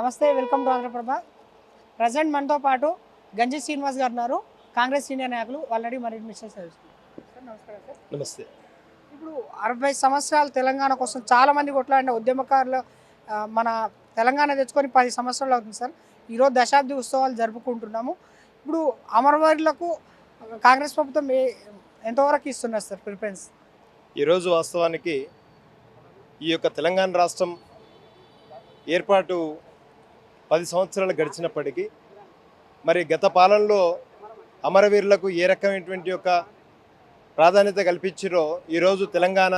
నమస్తే, welcome to Andhraprabha. Present మనతో పాటు గంజి శ్రీనివాస్ గారు ఉన్నారు, కాంగ్రెస్ సీనియర్ నాయకులు. ఆల్రెడీ మరి మిస్టర్ సార్ నమస్కారం సార్. నమస్తే. ఇప్పుడు 60 సంవత్సరాలు తెలంగాణ కోసం చాలామంది కొట్లాడిన ఉద్యమకారులు మన తెలంగాణ తెచ్చుకొని 10 సంవత్సరాలు అవుతుంది సార్. ఈరోజు దశాబ్ది ఉత్సవాలు జరుపుకుంటున్నాము. ఇప్పుడు అమరవీరులకు కాంగ్రెస్ ప్రభుత్వం ఎంతవరకు ఇస్తున్నారు సార్ ప్రిఫరెన్స్? ఈరోజు వాస్తవానికి ఈ యొక్క తెలంగాణ రాష్ట్రం ఏర్పాటు 10 సంవత్సరాలు గడిచినప్పటికీ మరి గత పాలనలో అమరవీరులకు ఏ రకమైనటువంటి యొక్క ప్రాధాన్యత కల్పించారో ఈరోజు తెలంగాణ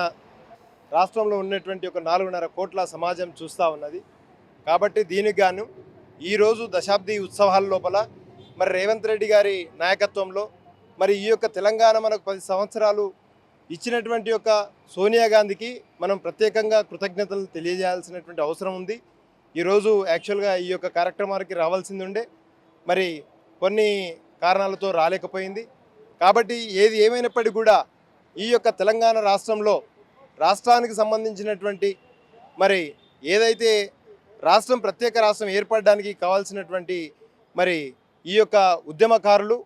రాష్ట్రంలో ఉన్నటువంటి ఒక 4.5 కోట్ల సమాజం చూస్తూ ఉన్నది. కాబట్టి దీనికి గాను ఈరోజు దశాబ్ది ఉత్సవాల లోపల మరి రేవంత్ రెడ్డి గారి నాయకత్వంలో మరి ఈ యొక్క తెలంగాణ మనకు 10 సంవత్సరాలు ఇచ్చినటువంటి యొక్క సోనియా గాంధీకి మనం ప్రత్యేకంగా కృతజ్ఞతలు తెలియజేయాల్సినటువంటి అవసరం ఉంది. ఈరోజు యాక్చువల్గా ఈ యొక్క కార్యక్రమానికి రావాల్సింది ఉండే, మరి కొన్ని కారణాలతో రాలేకపోయింది. కాబట్టి ఏది ఏమైనప్పటికీ కూడా ఈ యొక్క తెలంగాణ రాష్ట్రంలో రాష్ట్రానికి సంబంధించినటువంటి మరి ఏదైతే రాష్ట్రం ప్రత్యేక రాష్ట్రం ఏర్పడడానికి కావాల్సినటువంటి మరి ఈ యొక్క ఉద్యమకారులు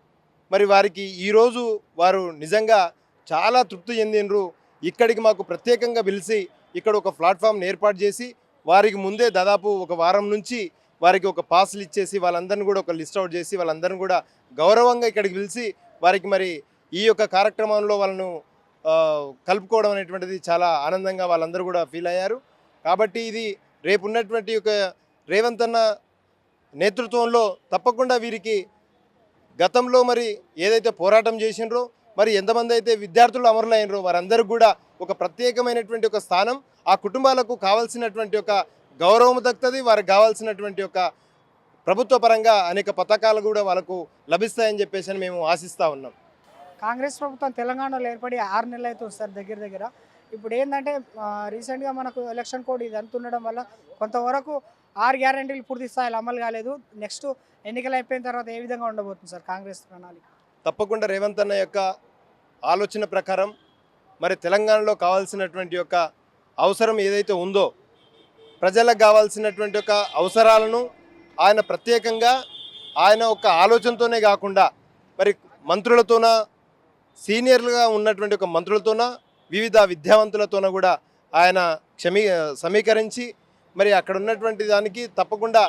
మరి వారికి ఈరోజు వారు నిజంగా చాలా తృప్తి చెందినరు. ఇక్కడికి మాకు ప్రత్యేకంగా పిలిచి ఇక్కడ ఒక ప్లాట్ఫామ్ని ఏర్పాటు చేసి వారికి ముందే దాదాపు ఒక వారం నుంచి వారికి ఒక పాస్లు ఇచ్చేసి వాళ్ళందరినీ కూడా ఒక లిస్ట్ అవుట్ చేసి వాళ్ళందరినీ కూడా గౌరవంగా ఇక్కడికి పిలిచి వారికి మరి ఈ యొక్క కార్యక్రమంలో వాళ్ళను కలుపుకోవడం అనేటువంటిది చాలా ఆనందంగా వాళ్ళందరూ కూడా ఫీల్ అయ్యారు. కాబట్టి ఇది రేపు ఉన్నటువంటి ఒక రేవంత్ అన్న నేతృత్వంలో తప్పకుండా వీరికి గతంలో మరి ఏదైతే పోరాటం చేసినరో మరి ఎంతమంది అయితే విద్యార్థులు అమరులైనరో వారందరికీ కూడా ఒక ప్రత్యేకమైనటువంటి ఒక స్థానం, ఆ కుటుంబాలకు కావాల్సినటువంటి ఒక గౌరవం దక్కుతుంది. వారికి కావాల్సినటువంటి ఒక ప్రభుత్వ పరంగా అనేక పథకాలు కూడా వాళ్ళకు లభిస్తాయని చెప్పేసి మేము ఆశిస్తూ ఉన్నాం. కాంగ్రెస్ ప్రభుత్వం తెలంగాణలో ఏర్పడి 6 నెలలు అవుతుంది సార్ దగ్గర. ఇప్పుడు ఏంటంటే రీసెంట్గా మనకు ఎలక్షన్ కోడ్ ఇది ఉండడం వల్ల కొంతవరకు 6 గ్యారెంటీలు పూర్తి స్థాయిలో అమలు కాలేదు. నెక్స్ట్ ఎన్నికలు అయిపోయిన తర్వాత ఏ విధంగా ఉండబోతుంది సార్ కాంగ్రెస్ ప్రణాళిక? తప్పకుండా రేవంత్ అన్న యొక్క ఆలోచన ప్రకారం మరి తెలంగాణలో కావాల్సినటువంటి యొక్క అవసరం ఏదైతే ఉందో ప్రజలకు కావాల్సినటువంటి యొక్క అవసరాలను ఆయన ప్రత్యేకంగా ఆయన ఒక ఆలోచనతోనే కాకుండా మరి మంత్రులతోన సీనియర్లుగా ఉన్నటువంటి ఒక మంత్రులతోన వివిధ విద్యావంతులతోన కూడా ఆయన సమీకరించి మరి అక్కడ ఉన్నటువంటి దానికి తప్పకుండా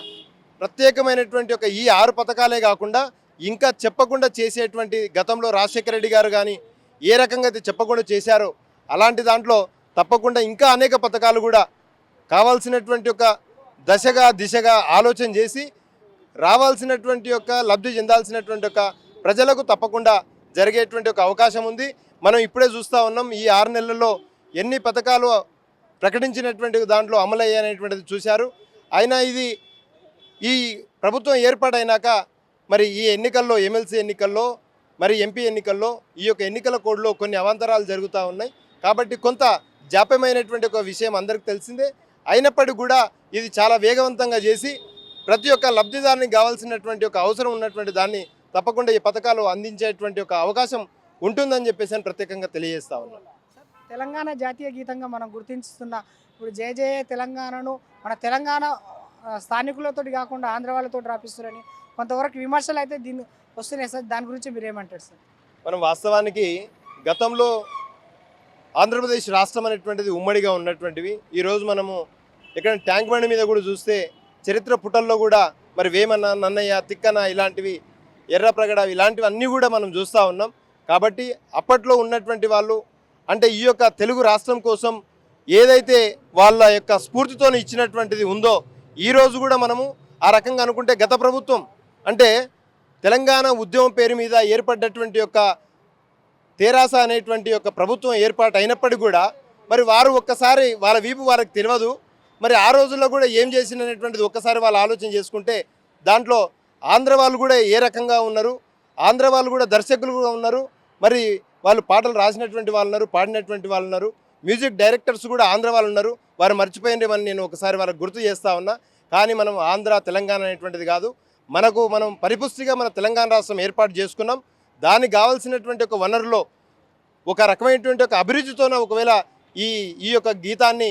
ప్రత్యేకమైనటువంటి ఒక ఈ 6 పథకాలే కాకుండా ఇంకా చెప్పకుండా చేసేటువంటి గతంలో రాజశేఖర రెడ్డి గారు కానీ ఏ రకంగా అయితే చెప్పకుండా చేశారో అలాంటి దాంట్లో తప్పకుండా ఇంకా అనేక పథకాలు కూడా కావాల్సినటువంటి ఒక దిశగా ఆలోచన చేసి రావాల్సినటువంటి యొక్క లబ్ధి చెందాల్సినటువంటి ఒక ప్రజలకు తప్పకుండా జరిగేటువంటి ఒక అవకాశం ఉంది. మనం ఇప్పుడే చూస్తూ ఉన్నాం ఈ 6 నెలల్లో ఎన్ని పథకాలు ప్రకటించినటువంటి దాంట్లో అమలయ్యాయనేటువంటిది చూశారు. అయినా ఇది ఈ ప్రభుత్వం ఏర్పాటైనాక మరి ఈ ఎన్నికల్లో ఎమ్మెల్సీ ఎన్నికల్లో మరి ఎంపీ ఎన్నికల్లో ఈ యొక్క ఎన్నికల కోడ్లో కొన్ని అవాంతరాలు జరుగుతూ ఉన్నాయి. కాబట్టి కొంత జాప్యమైనటువంటి ఒక విషయం అందరికీ తెలిసిందే. అయినప్పటికీ కూడా ఇది చాలా వేగవంతంగా చేసి ప్రతి ఒక్క లబ్ధిదారునికి కావాల్సినటువంటి ఒక అవసరం ఉన్నటువంటి దాన్ని తప్పకుండా ఈ పథకాలు అందించేటువంటి ఒక అవకాశం ఉంటుందని చెప్పేసి ప్రత్యేకంగా తెలియజేస్తా ఉన్నాం. తెలంగాణ జాతీయ గీతంగా మనం గుర్తించుతున్న ఇప్పుడు జయ జయ తెలంగాణను మన తెలంగాణ స్థానికులతో కాకుండా ఆంధ్ర వాళ్ళతో రాపిస్తారని కొంతవరకు విమర్శలు అయితే దీన్ని వస్తున్నాయి సార్. దాని గురించి మీరు ఏమంటారు సార్? మనం వాస్తవానికి గతంలో ఆంధ్రప్రదేశ్ రాష్ట్రం అనేటువంటిది ఉమ్మడిగా ఉన్నటువంటివి ఈరోజు మనము ఇక్కడ ట్యాంక్ బండి మీద కూడా చూస్తే చరిత్ర పుటల్లో కూడా మరి వేమన్న, నన్నయ్య, తిక్కన ఇలాంటివి, ఎర్రప్రగడ ఇలాంటివి అన్నీ కూడా మనం చూస్తూ ఉన్నాం. కాబట్టి అప్పట్లో ఉన్నటువంటి వాళ్ళు అంటే ఈ యొక్క తెలుగు రాష్ట్రం కోసం ఏదైతే వాళ్ళ యొక్క స్ఫూర్తితో ఇచ్చినటువంటిది ఉందో ఈరోజు కూడా మనము ఆ రకంగా అనుకుంటే గత ప్రభుత్వం అంటే తెలంగాణ ఉద్యమం పేరు మీద ఏర్పడ్డటువంటి యొక్క తెరాస అనేటువంటి యొక్క ప్రభుత్వం ఏర్పాటు అయినప్పటికీ కూడా మరి వారు ఒక్కసారి వాళ్ళ వీపు వారికి తెలియదు. మరి ఆ రోజుల్లో కూడా ఏం చేసినటువంటిది ఒక్కసారి వాళ్ళు ఆలోచన చేసుకుంటే దాంట్లో ఆంధ్ర వాళ్ళు కూడా ఏ రకంగా ఉన్నారు, ఆంధ్ర వాళ్ళు కూడా దర్శకులుగా ఉన్నారు, మరి వాళ్ళు పాటలు రాసినటువంటి వాళ్ళు ఉన్నారు, పాడినటువంటి వాళ్ళు ఉన్నారు, మ్యూజిక్ డైరెక్టర్స్ కూడా ఆంధ్ర వాళ్ళు ఉన్నారు. వారు మర్చిపోయినమని నేను ఒకసారి వాళ్ళకి గుర్తు చేస్తూ ఉన్నా. కానీ మనం ఆంధ్ర తెలంగాణ అనేటువంటిది కాదు, మనం పరిపుష్టిగా మన తెలంగాణ రాష్ట్రం ఏర్పాటు చేసుకున్నాం. దానికి కావాల్సినటువంటి ఒక వనరులో ఒక రకమైనటువంటి ఒక అభిరుచితోనే ఒకవేళ ఈ యొక్క గీతాన్ని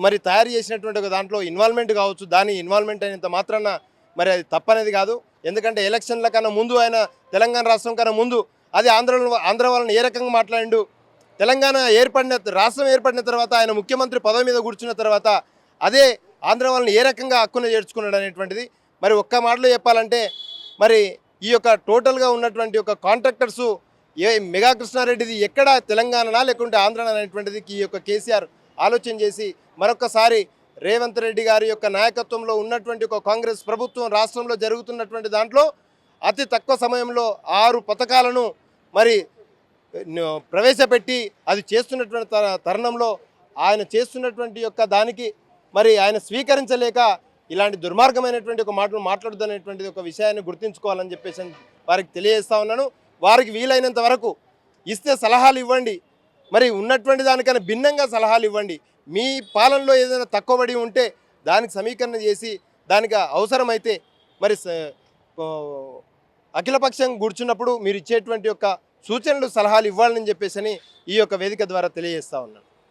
మరి తయారు చేసినటువంటి ఒక దాంట్లో ఇన్వాల్వ్మెంట్ కావచ్చు, దాని ఇన్వాల్వ్మెంట్ అయినంత మాత్రాన మరి అది తప్పనేది కాదు. ఎందుకంటే ఎలక్షన్ల కన్నా ముందు ఆయన తెలంగాణ రాష్ట్రం కన్నా ముందు అది ఆంధ్ర వాళ్ళని ఏ రకంగా మాట్లాడిండు, తెలంగాణ రాష్ట్రం ఏర్పడిన తర్వాత ఆయన ముఖ్యమంత్రి పదవి మీద కూర్చున్న తర్వాత అదే ఆంధ్ర వాళ్ళని ఏ రకంగా హక్కున చేర్చుకున్నాడు అనేటువంటిది. మరి ఒక్క మాటలో చెప్పాలంటే మరి ఈ యొక్క టోటల్గా ఉన్నటువంటి ఒక కాంట్రాక్టర్సు మెగా కృష్ణారెడ్డిది ఎక్కడ తెలంగాణనా లేకుంటే ఆంధ్ర అనేటువంటిది ఈ యొక్క కేసీఆర్ ఆలోచన చేసి మరొకసారి రేవంత్ రెడ్డి గారి యొక్క నాయకత్వంలో ఉన్నటువంటి ఒక కాంగ్రెస్ ప్రభుత్వం రాష్ట్రంలో జరుగుతున్నటువంటి దాంట్లో అతి తక్కువ సమయంలో 6 పథకాలను మరి ప్రవేశపెట్టి అది చేస్తున్నటువంటి తరుణంలో ఆయన చేస్తున్నటువంటి యొక్క దానికి మరి ఆయన స్వీకరించలేక ఇలాంటి దుర్మార్గమైనటువంటి ఒక మాటలు మాట్లాడుతున్నటువంటి ఒక విషయాన్ని గుర్తుంచుకోవాలని చెప్పేసి వారికి తెలియజేస్తా ఉన్నాను. వారికి వీలైనంత వరకు ఇస్తే సలహాలు ఇవ్వండి, మరి ఉన్నటువంటి దానికన్నా భిన్నంగా సలహాలు ఇవ్వండి. మీ పాలనలో ఏదైనా తక్కువబడి ఉంటే దానికి సమీకరణ చేసి దానికి అవసరమైతే మరి అఖిలపక్షం కూర్చున్నప్పుడు మీరు ఇచ్చేటువంటి యొక్క సూచనలు సలహాలు ఇవ్వాలని చెప్పేసి ఈ యొక్క వేదిక ద్వారా తెలియజేస్తా ఉన్నాను.